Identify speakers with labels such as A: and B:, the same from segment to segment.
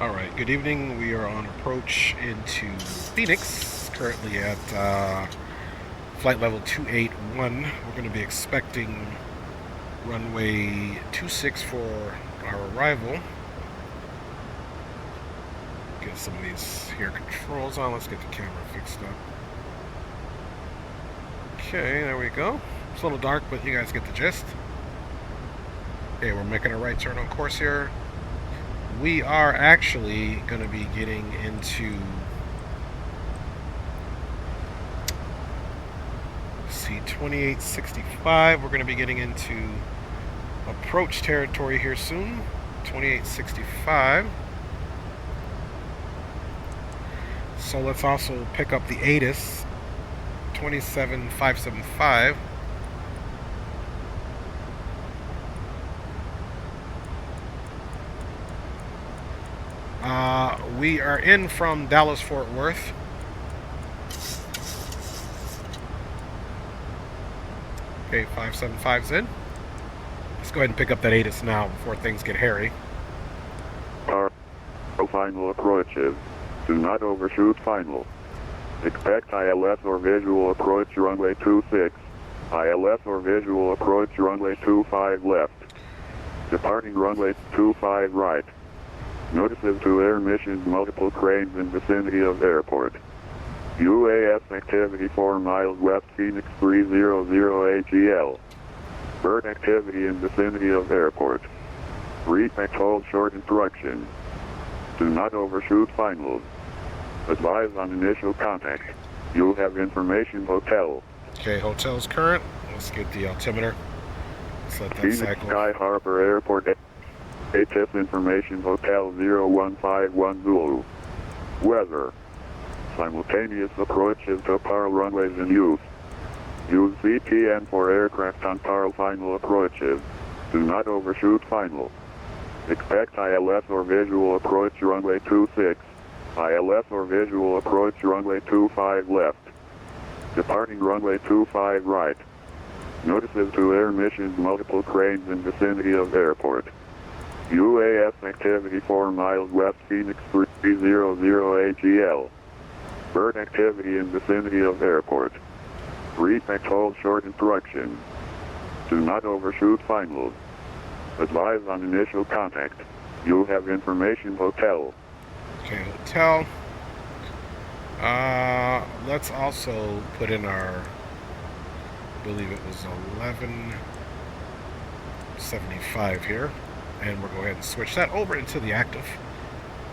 A: Alright, good evening. We are on approach into Phoenix, currently at flight level 281. We're going to be expecting runway 26 for our arrival. Get some of these here controls on. Let's get the camera fixed up. Okay, there we go. It's a little dark, but you guys get the gist. Okay, we're making a right turn on course here. We are actually going to be getting into C2865. We're going to be getting into approach territory here soon. 2865. So let's also pick up the ATIS 27575. We are in from Dallas-Fort Worth. Okay, 575's in. Let's go ahead and pick up that ATIS now before things get hairy.
B: Final approaches. Do not overshoot final. Expect ILS or visual approach runway 26. ILS or visual approach runway 25 left. Departing runway 25 right. Notices to air missions multiple cranes in vicinity of airport. UAS activity 4 miles west Phoenix 300 AGL. Bird activity in vicinity of airport. Repeat hold short instructions. Do not overshoot finals. Advise on initial contact. You'll have information hotel.
A: Okay, hotel's current. Let's get the altimeter. Let's let that
B: Phoenix
A: cycle.
B: Sky Harbor Airport. ATIS information hotel 0151 Zulu. Weather. Simultaneous approaches to Parl runways in use. Use VPN for aircraft on Parl final approaches. Do not overshoot final. Expect ILS or visual approach runway 26. ILS or visual approach runway 25 left. Departing runway 25 right. Notices to air missions multiple cranes in vicinity of airport. UAS activity 4 miles west Phoenix 300 AGL. Bird activity in vicinity of airport. Repeat hold short instructions. Do not overshoot finals. Advise on initial contact. You'll have information hotel.
A: Okay, hotel. Let's also put in our, I believe it was 1175 here. And we'll go ahead and switch that over into the active.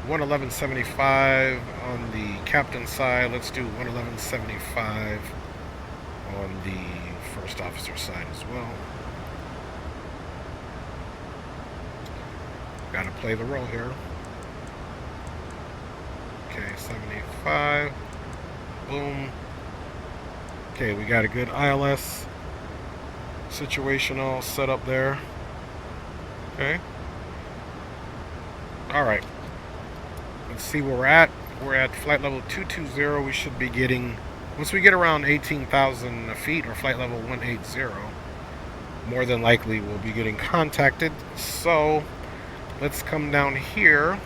A: 11175 on the captain side. Let's do 11175 on the first officer side as well. Gotta play the role here. Okay, 75. Boom. Okay, we got a good ILS situation all set up there. Okay. Alright. Let's see where we're at. We're at flight level 220. We should be getting, once we get around 18,000 feet, or flight level 180, more than likely we'll be getting contacted. So let's come down here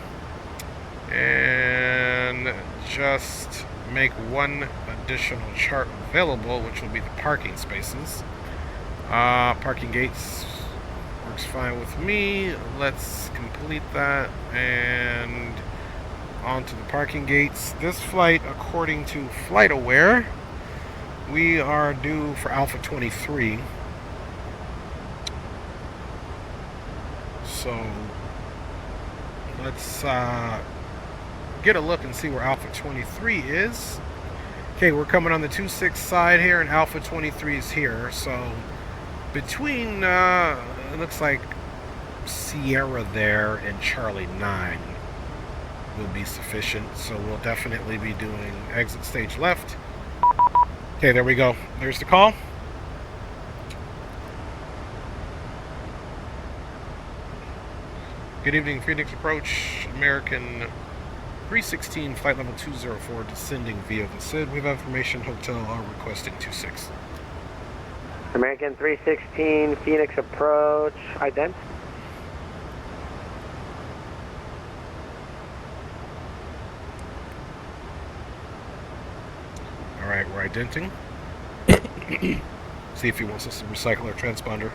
A: and just make one additional chart available, which will be the parking spaces. Parking gates works fine with me. Let's complete that and onto the parking gates. This flight, according to FlightAware, we are due for Alpha 23. So let's get a look and see where Alpha 23 is. Okay, we're coming on the 26 side here, and Alpha 23 is here. So between, it looks like Sierra there and Charlie 9 will be sufficient. So we'll definitely be doing exit stage left. Okay, there we go. There's the call. Good evening, Phoenix approach, American 316, flight level 204, descending via the SID. We have information, hotel are requesting 26.
C: American 316, Phoenix approach, ident.
A: Alright, we're identing. See if he wants us to recycle our transponder.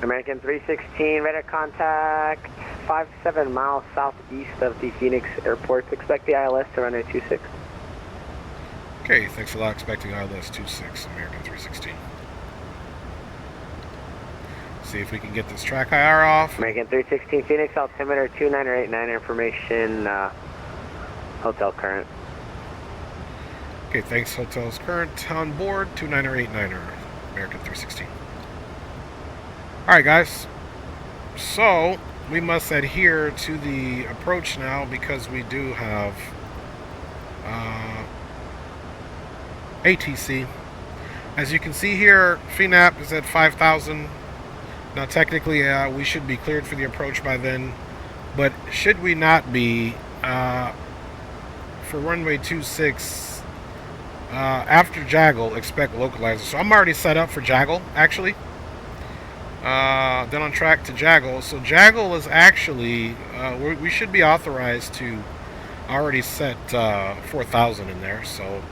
C: American 316, radar contact 5 to 7 miles southeast of the Phoenix Airport. Expect the ILS to runway 26.
A: Okay, thanks a lot. Expecting ILS 26, American 316. See if we can get this track IR off.
C: American 316 Phoenix, altimeter 2989, information, hotel current.
A: Okay, thanks. Hotel's current on board, 2989er, American 316. Alright, guys. So, we must adhere to the approach now because we do have ATC. As you can see here, FNAP is at 5,000. Now, technically, we should be cleared for the approach by then. But should we not be, for runway 26, after Jaggle, expect localizer. So I'm already set up for Jaggle, actually. Then on track to Jaggle. So Jaggle is actually, we should be authorized to already set 4,000 in there. So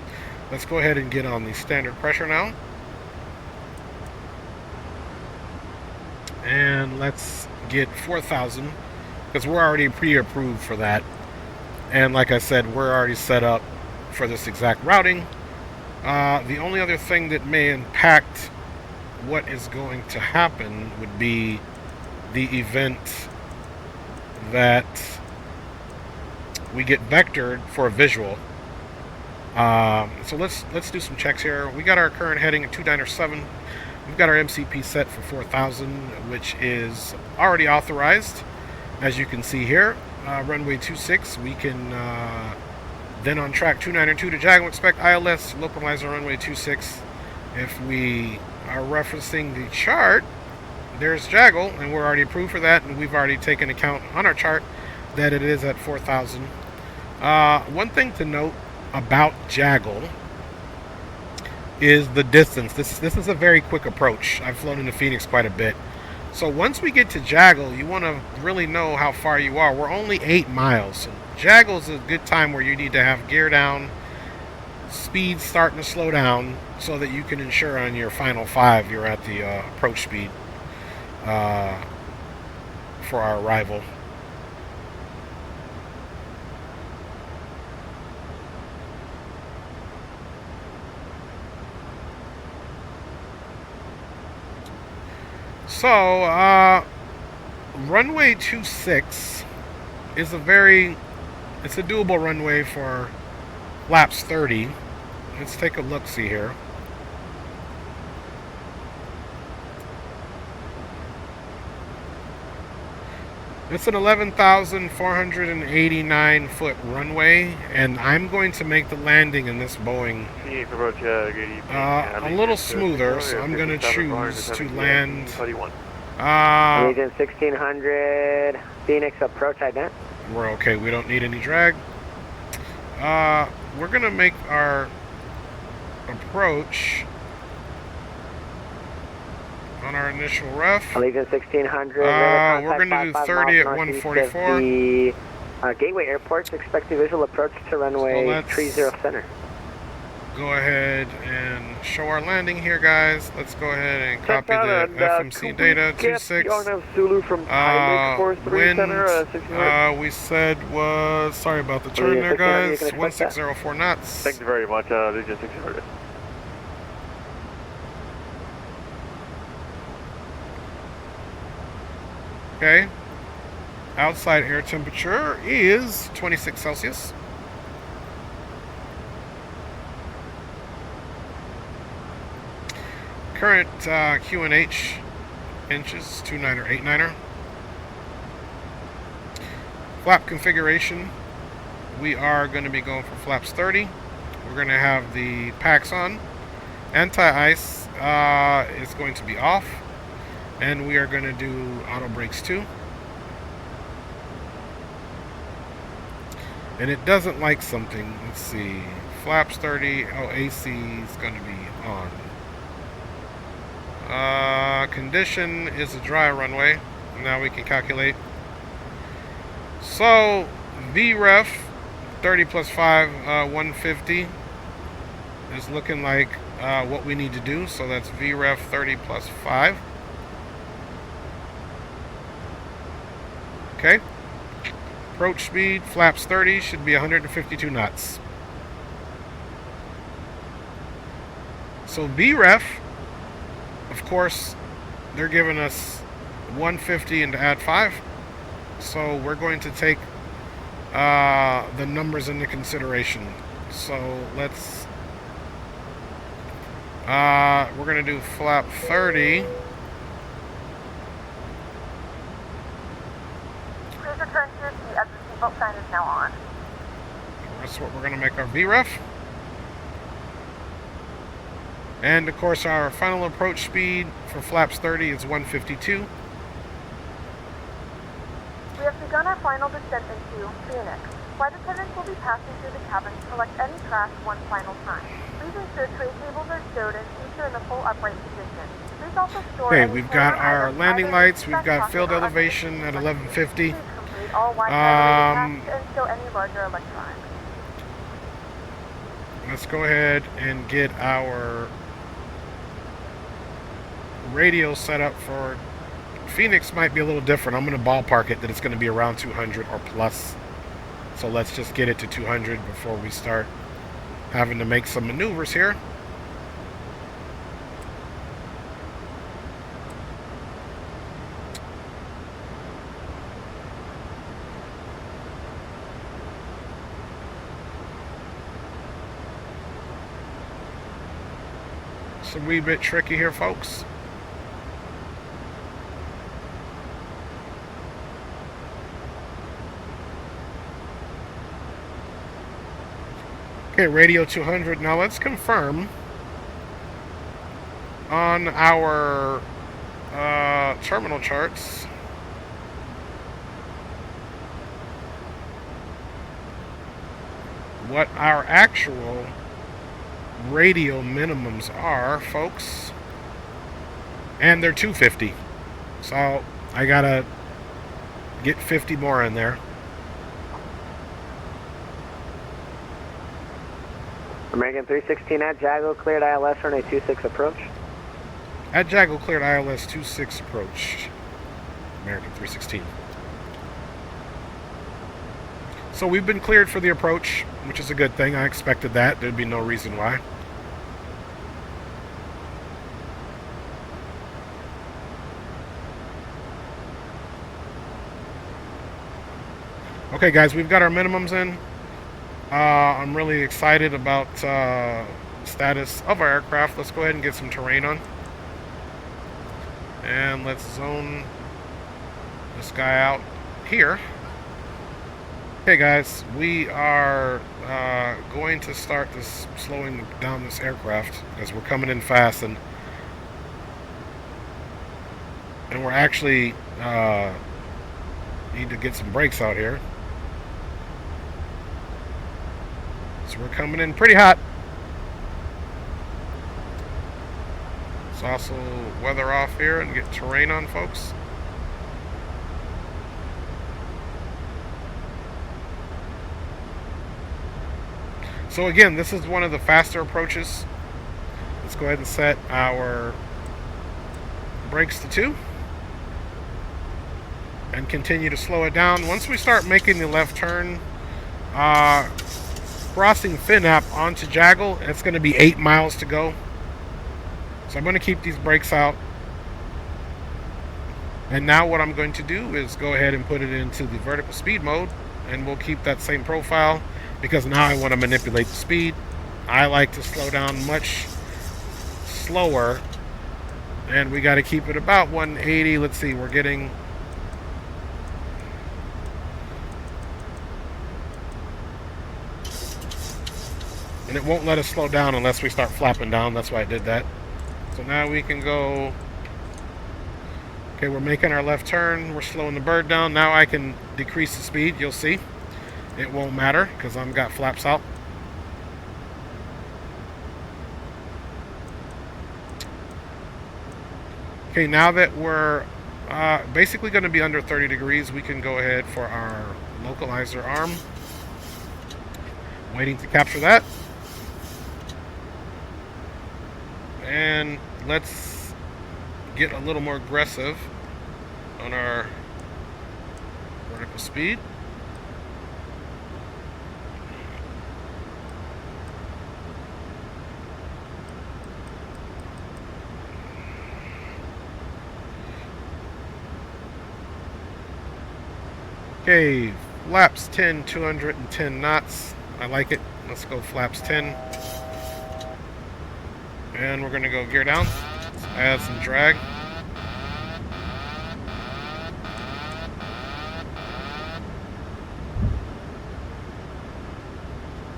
A: let's go ahead and get on the standard pressure now. And let's get 4,000 because we're already pre-approved for that. And like I said, we're already set up for this exact routing. The only other thing that may impact what is going to happen would be the event that we get vectored for a visual. So let's do some checks here. We got our current heading at 297. We've got our MCP set for 4,000, which is already authorized, as you can see here. Runway 26, we can then on track 292 to Jaggle, expect ILS, localizer runway 26. If we are referencing the chart, there's Jaggle, and we're already approved for that, and we've already taken account on our chart that it is at 4,000. One thing to note about Jaggle is the distance. This is a very quick approach. I've flown into Phoenix quite a bit. So once we get to Jaggle, you want to really know how far you are. We're only 8 miles. So Jaggle is a good time where you need to have gear down, speed starting to slow down, so that you can ensure on your final 5 you're at the approach speed for our arrival. So, runway 26 is it's a doable runway for laps 30. Let's take a look-see here. It's an 11,489 foot runway, and I'm going to make the landing in this Boeing a little smoother, so I'm going to choose to land
C: Agent 1600, Phoenix approach ident.
A: We're okay, we don't need any drag. We're going to make our approach on our initial ref.
C: Allegiant 1600.
A: We're going to do 30 at 144.
C: The Gateway Airports, expect a visual approach to runway 30 center.
A: Go ahead and show our landing here, guys. Let's go ahead and copy the FMC data 26. Wind we said was, sorry about the turn there, guys, 1604 knots.
D: Thank you very much, Allegiant 1600.
A: Okay. Outside air temperature is 26 Celsius. Current QNH inches, 29er, 89er. Flap configuration, we are going to be going for flaps 30. We're going to have the packs on. Anti-ice is going to be off. And we are going to do auto brakes too. And it doesn't like something. Let's see. Flaps 30. Oh, AC is going to be on. Condition is a dry runway. Now we can calculate. So VREF 30 plus 5, 150 is looking like what we need to do. So that's VREF 30 plus 5. Okay. Approach speed, flaps 30, should be 152 knots. So VREF, of course, they're giving us 150 and to add 5. So we're going to take the numbers into consideration. So let's, we're going to do flap 30.
E: Please return to your seat as the seatbelt sign is now on.
A: That's what we're going to make our VREF. And of course our final approach speed for flaps 30 is 152.
E: We have begun our final descent into Phoenix. Flight attendants will be passing through the cabin to collect any trash one final time. Please ensure tray tables are stowed and seats are in the full upright position. Please also store
A: Okay,
E: any
A: we've got
E: carry-on
A: our
E: items
A: landing
E: either
A: lights,
E: in
A: we've
E: the
A: got
E: back
A: field
E: pocket or
A: elevation at
E: underneath the
A: 1150.
E: Please complete all Wi-Fi related tasks and stow any larger electronics.
A: Let's go ahead and get our radio set up for Phoenix. Might be a little different. I'm going to ballpark it that it's going to be around 200 or plus. So let's just get it to 200 before we start having to make some maneuvers here. It's a wee bit tricky here, folks. Okay, radio 200. Now let's confirm on our terminal charts. What our actual radio minimums are, folks. And they're 250. So I gotta get 50 more in there.
C: American 316 at Jago, cleared ILS for a 26 approach.
A: At Jago, cleared ILS 26 approach. American 316. So we've been cleared for the approach, which is a good thing. I expected that. There'd be no reason why. Okay, guys, we've got our minimums in. I'm really excited about the status of our aircraft. Let's go ahead and get some terrain on. And let's zone this guy out here. Okay, guys, we are going to start this slowing down this aircraft because we're coming in fast, and we're actually need to get some brakes out here. So we're coming in pretty hot. Let's also weather off here and get terrain on, folks. So again, this is one of the faster approaches. Let's go ahead and set our brakes to 2 and continue to slow it down. Once we start making the left turn, crossing FinApp onto Jaggle, it's going to be 8 miles to go. So I'm going to keep these brakes out. And now what I'm going to do is go ahead and put it into the vertical speed mode, and we'll keep that same profile because now I want to manipulate the speed. I like to slow down much slower, and we got to keep it about 180. Let's see, we're getting... And it won't let us slow down unless we start flapping down. That's why I did that. So now we can go... Okay, we're making our left turn. We're slowing the bird down. Now I can decrease the speed. You'll see. It won't matter because I've got flaps out. Okay, now that we're Basically going to be under 30 degrees. We can go ahead for our localizer arm. Waiting to capture that. And let's get a little more aggressive on our vertical speed. Okay, flaps 10, 210 knots. I like it. Let's go flaps 10. And we're going to go gear down. Let's add some drag.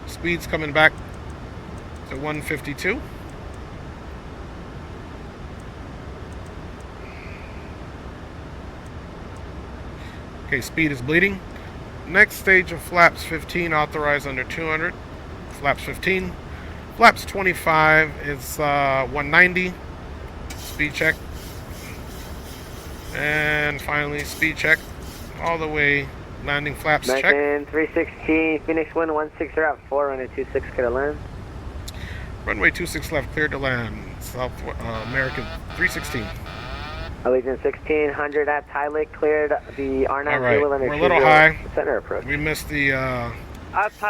A: Speed's coming back to 152. Okay, speed is bleeding. Next stage of flaps 15, authorized under 200. Flaps 15. Flaps 25 is 190. Speed check. And finally, speed check. All the way, landing flaps check.
C: American 316, Phoenix 116 at 4, runway 26, clear to land.
A: Runway 26 left, cleared to land. South American 316.
C: Allegiant 1600 at Thai Lake, cleared the R9
A: All right,
C: fuel
A: we're a little high.
C: Center approach.
A: We missed the.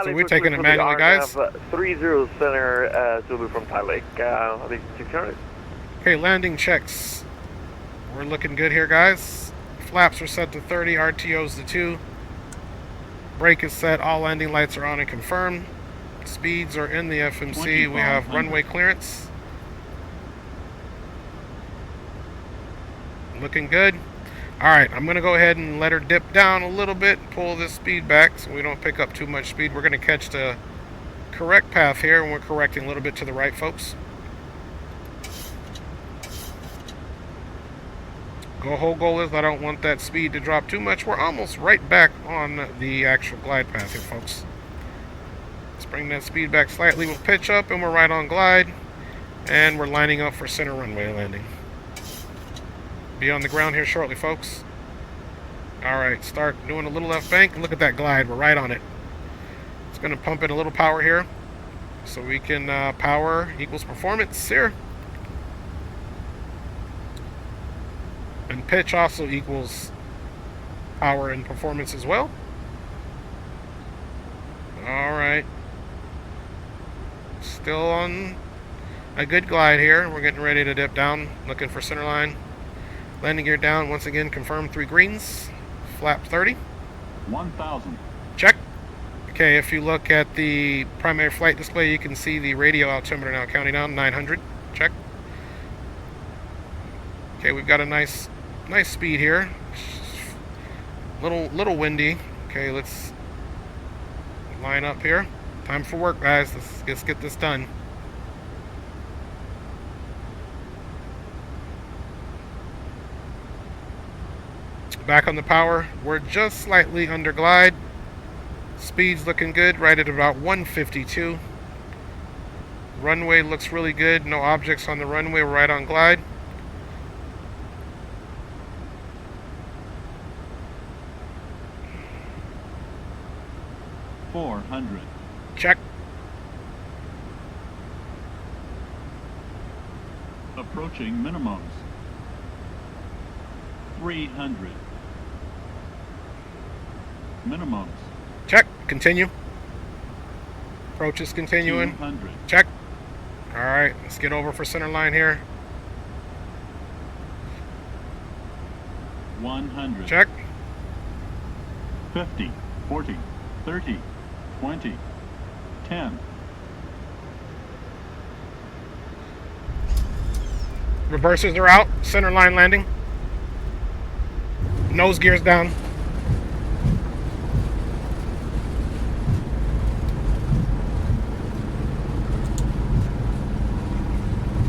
D: So
A: we're taking it manually, guys.
D: 30 center Zulu from Thai Lake. I think 600.
A: Okay, landing checks. We're looking good here, guys. Flaps are set to 30, RTO's to 2. Brake is set, all landing lights are on and confirmed. Speeds are in the FMC. We have runway clearance. Looking good. Alright, I'm going to go ahead and let her dip down a little bit, pull this speed back so we don't pick up too much speed. We're going to catch the correct path here, and we're correcting a little bit to the right, folks. Whole goal is I don't want that speed to drop too much. We're almost right back on the actual glide path here, folks. Let's bring that speed back slightly. We'll pitch up, and we're right on glide. And we're lining up for center runway landing. Be on the ground here shortly, folks. Alright, start doing a little left bank. Look at that glide. We're right on it. It's going to pump in a little power here. So we can power equals performance here. And pitch also equals power and performance as well. Alright. Still on a good glide here. We're getting ready to dip down. Looking for center line. Landing gear down, once again, confirmed 3 greens. Flap 30.
F: 1,000.
A: Check. Okay, if you look at the primary flight display, you can see the radio altimeter now counting down, 900. Check. Okay, we've got a nice speed here. Little windy. Okay, let's line up here. Time for work, guys. Let's get this done. Back on the power. We're just slightly under glide. Speed's looking good, right at about 152. Runway looks really good. No objects on the runway. We're right on glide.
F: $400.
A: Check.
F: Approaching minimums. 300. Minimums.
A: Check. Continue. Approach is continuing.
F: 200.
A: Check. Alright, let's get over for center line here.
F: 100.
A: Check.
F: 50. 40. 30. 20. 10.
A: Reversers are out. Center line landing. Nose gears down.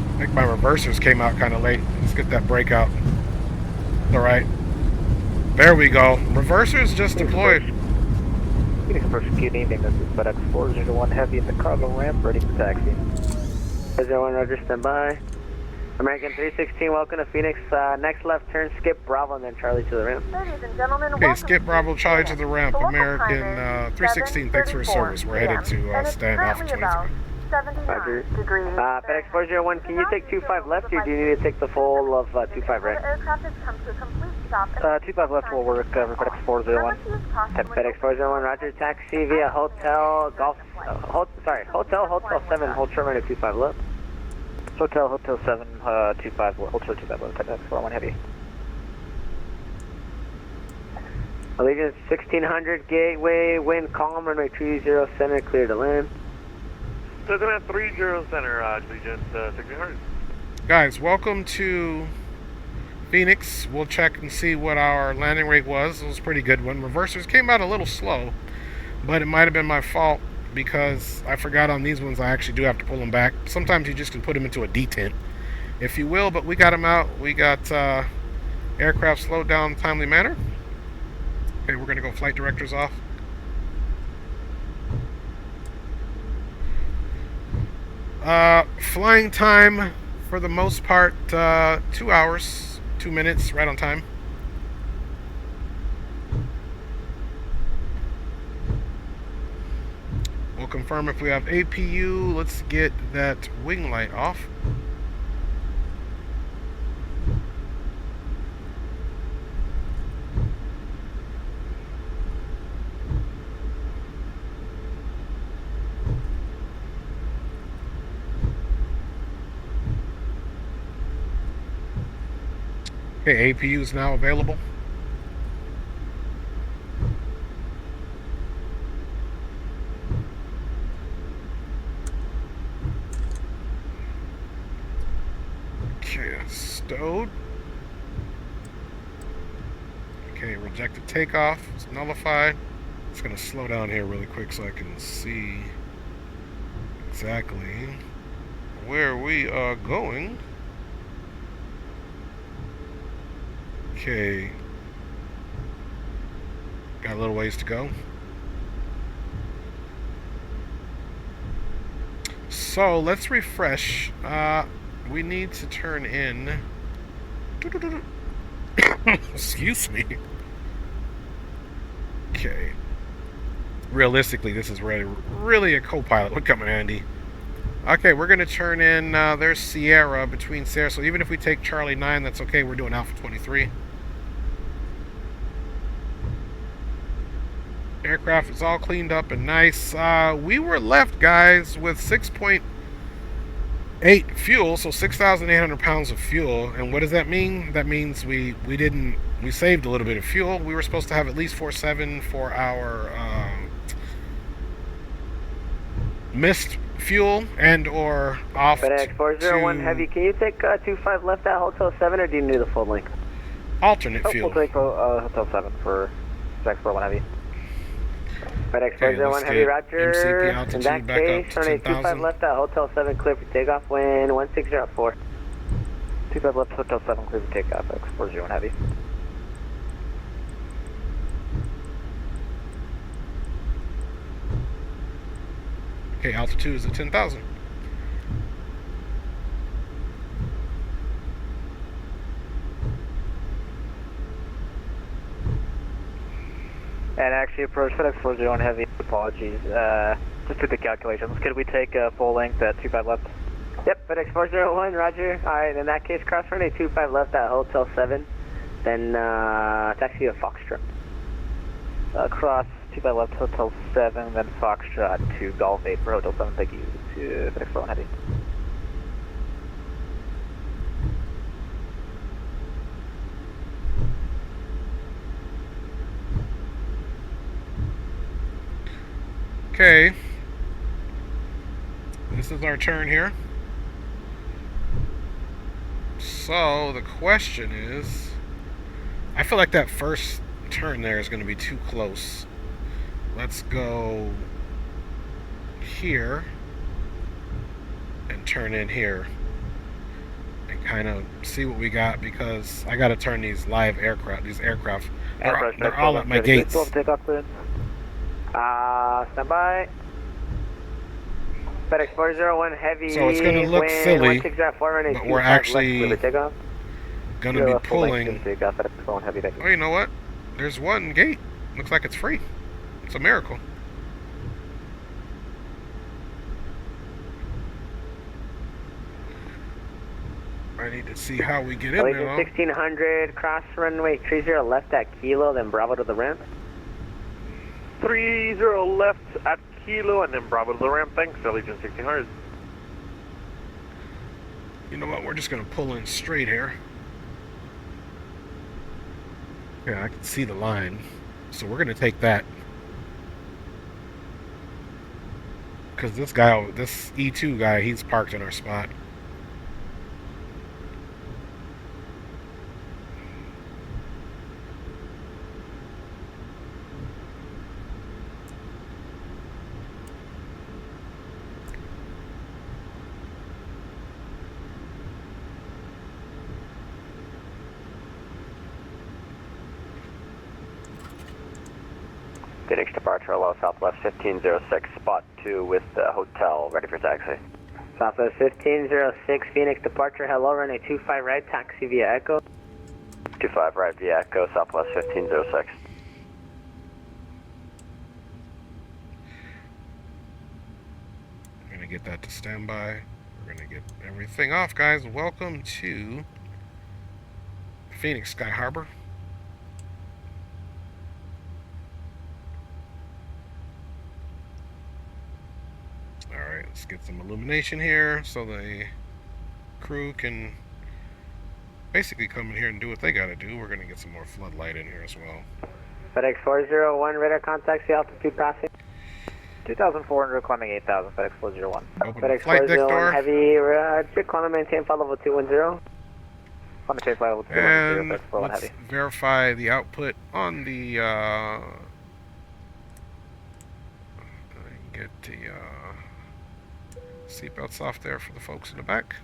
A: I think my reversers came out kind of late. Let's get that brake out. Alright. There we go. Reversers just deployed.
C: Phoenix approach, good evening. This is FedEx 401 Heavy at the cargo ramp, ready for taxi. 01 Roger, stand by. American 316, welcome to Phoenix. Next left turn, skip Bravo, and then Charlie to the ramp.
E: Ladies and gentlemen,
A: Okay,
E: welcome
A: skip
E: to
A: Bravo, Charlie to
E: Phoenix.
A: the ramp.
E: The local
A: American
E: time is
A: 316, thanks for your
E: 7:34
A: service. We're headed to
E: p.m., and it's
A: stand Alpha
E: currently about
A: 23.
E: 79 degrees.
C: FedEx 401, can you take 25 left, or do you need to take the full of 25 right?
E: The aircraft has come to a complete stop.
C: 25 left will work for FedEx 401. FedEx 401, Roger, taxi via Hotel Golf, Hotel 7, hold short runway 25 left. Hotel 7, 25 left, hold short 25 left, FedEx 401 heavy. Allegiance 1600, gateway, wind calm, runway 30 center, clear to land.
D: Cessna 30 center, Allegiance 1600.
A: Guys, welcome to Phoenix. We'll check and see what our landing rate was. It was a pretty good one. Reversers came out a little slow, but it might have been my fault because I forgot on these ones I actually do have to pull them back. Sometimes you just can put them into a detent, if you will, but we got them out. We got aircraft slowed down in a timely manner. Okay, we're going to go flight directors off. Flying time for the most part 2 hours, 2 minutes, right on time. We'll confirm if we have APU. Let's get that wing light off. Okay, APU is now available. Okay, stowed. Okay, rejected takeoff. It's nullified. It's going to slow down here really quick so I can see exactly where we are going. Okay, got a little ways to go. So let's refresh. We need to turn in. Excuse me. Okay. Realistically, this is really a co-pilot would come in handy. Okay, we're going to turn in. There's Sierra between Sierra. So even if we take Charlie 9, that's okay. We're doing Alpha 23. Aircraft is all cleaned up and nice. We were left, guys, with 6.8 fuel, so 6,800 pounds of fuel. And what does that mean? That means we saved a little bit of fuel. We were supposed to have at least 4.7 for our missed fuel and or off.
C: FedEx 401 heavy, can you take 25 left at Hotel 7, or do you need the full length?
A: Alternate fuel.
C: We'll take Hotel 7 for FedEx 401 heavy. FedEx 401 heavy, Roger.
A: MCP altitude
C: in that
A: back
C: case,
A: up to
C: runway
A: 10,000.
C: 25 left at Hotel 7, clear for takeoff, wind 1604. 25 left, Hotel 7, clear for takeoff, FedEx 401 heavy.
A: Okay, altitude is at 10,000.
C: And actually approach FedEx 401 heavy, apologies. Just did the calculations. Could we take full length at 25 left? Yep, FedEx 401, roger. Alright, in that case, cross runway 25 left at Hotel 7, then taxi to Foxtrot. Cross 25 left, Hotel 7, then Foxtrot to Golf 8 for Hotel 7, thank you, to FedEx 401 heavy.
A: Okay, this is our turn here. So the question is, I feel like that first turn there is going to be too close. Let's go here and turn in here and kind of see what we got, because I got to turn these aircraft, they're all at my gates.
C: Stand by. FedEx 401 heavy.
A: So it's gonna look
C: wind,
A: silly,
C: 164 runway
A: but
C: 25
A: we're
C: left,
A: actually
C: clear for takeoff.
A: gonna be
C: Full length,
A: pulling.
C: clear for takeoff, FedEx 401 heavy, thank you.
A: Oh, you know what? There's one gate. Looks like it's free. It's a miracle. I need to see how we get in there.
C: Allegiant 1600, cross runway 30 left at Kilo, then Bravo to the ramp.
D: 30 left at Kilo and then Bravo to the ramp. Thanks, Allegiant 1600.
A: You know what? We're just gonna pull in straight here. Yeah, I can see the line. So we're gonna take that. Because this guy, this E2 guy, he's parked in our spot.
C: Phoenix departure, hello, Southwest 1506, spot 2 with the hotel, ready for taxi. Southwest 1506, Phoenix departure, hello, runway 25 right, taxi via Echo. 25 right via Echo, Southwest 1506.
A: We're gonna get that to standby. We're gonna get everything off, guys. Welcome to Phoenix Sky Harbor. Alright, let's get some illumination here so the crew can basically come in here and do what they gotta do. We're gonna get some more floodlight in here as well.
C: FedEx 401, radar contact, the altitude passing. 2,400, climbing 8,000, FedEx 401.
A: Open the
C: FedEx
A: flight deck
C: 401,
A: door.
C: heavy, climb and maintain flight level 210. Climb and maintain flight level 210,
A: And
C: FedEx 401
A: let's
C: heavy.
A: verify the output on the get the seatbelts off there for the folks in the back.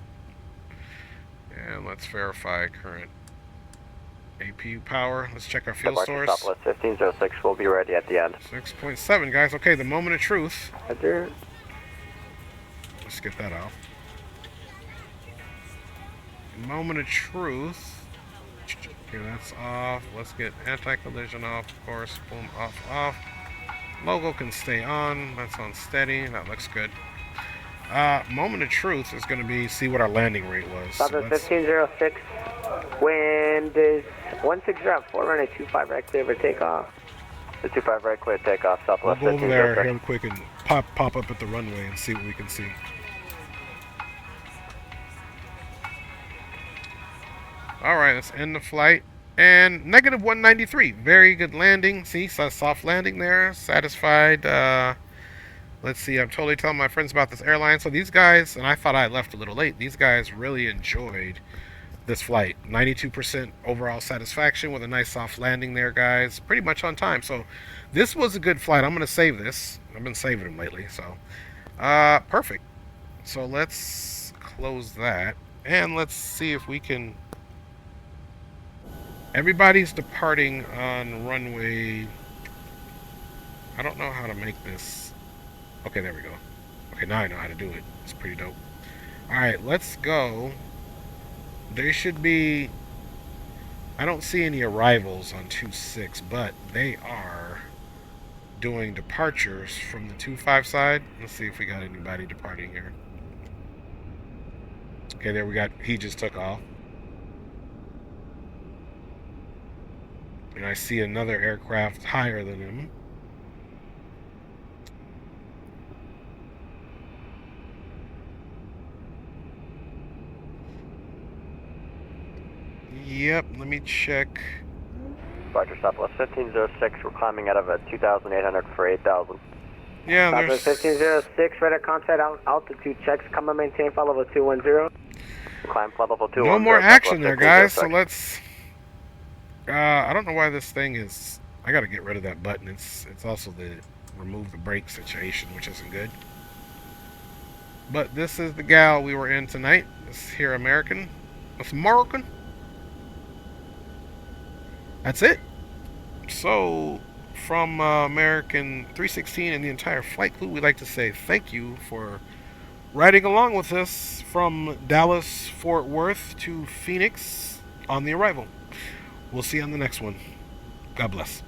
A: And let's verify current APU power. Let's check our fuel source.
C: Southwest 1506 will be ready at the end.
A: 6.7, guys. Okay, the moment of truth.
C: Roger.
A: Let's get that off. Moment of truth. Okay, that's off. Let's get anti-collision off, of course. Boom, off, off. Logo can stay on. That's on steady. That looks good. Moment of truth is going to be see what our landing rate was.
C: Southwest 1506. Wind is 160 at 4, running 25 right, clear for takeoff. The 25 right, clear takeoff.
A: We'll
C: Southwest
A: go over there
C: 1506.
A: real quick and pop up at the runway and see what we can see. Alright, let's end the flight. And negative 193. Very good landing. See, so soft landing there. Satisfied. Let's see, I'm totally telling my friends about this airline. So these guys, and I thought I left a little late, these guys really enjoyed this flight. 92% overall satisfaction with a nice soft landing there, guys. Pretty much on time. So this was a good flight. I'm going to save this. I've been saving them lately. So perfect. So let's close that. And let's see if we can... Everybody's departing on runway... I don't know how to make this... Okay, there we go. Okay, now I know how to do it. It's pretty dope. Alright, let's go. There should be... I don't see any arrivals on 2-6, but they are doing departures from the 2-5 side. Let's see if we got anybody departing here. Okay, there we got... He just took off. And I see another aircraft higher than him. Yep, let me check.
C: Roger, Southwest 1506, we're climbing out of a 2,800 for 8,000.
A: Yeah,
C: Southwest
A: there's...
C: 1506, radar contact, altitude checks, come and maintain flight level 210. Climb flight level 210.
A: No more action there, guys, so
C: 1506.
A: let's... I don't know why this thing is... I gotta get rid of that button. It's also the remove the brake situation, which isn't good. But this is the gal we were in tonight. This here American. That's American. That's it. So, from American 316 and the entire flight crew, we'd like to say thank you for riding along with us from Dallas, Fort Worth to Phoenix on the arrival. We'll see you on the next one. God bless.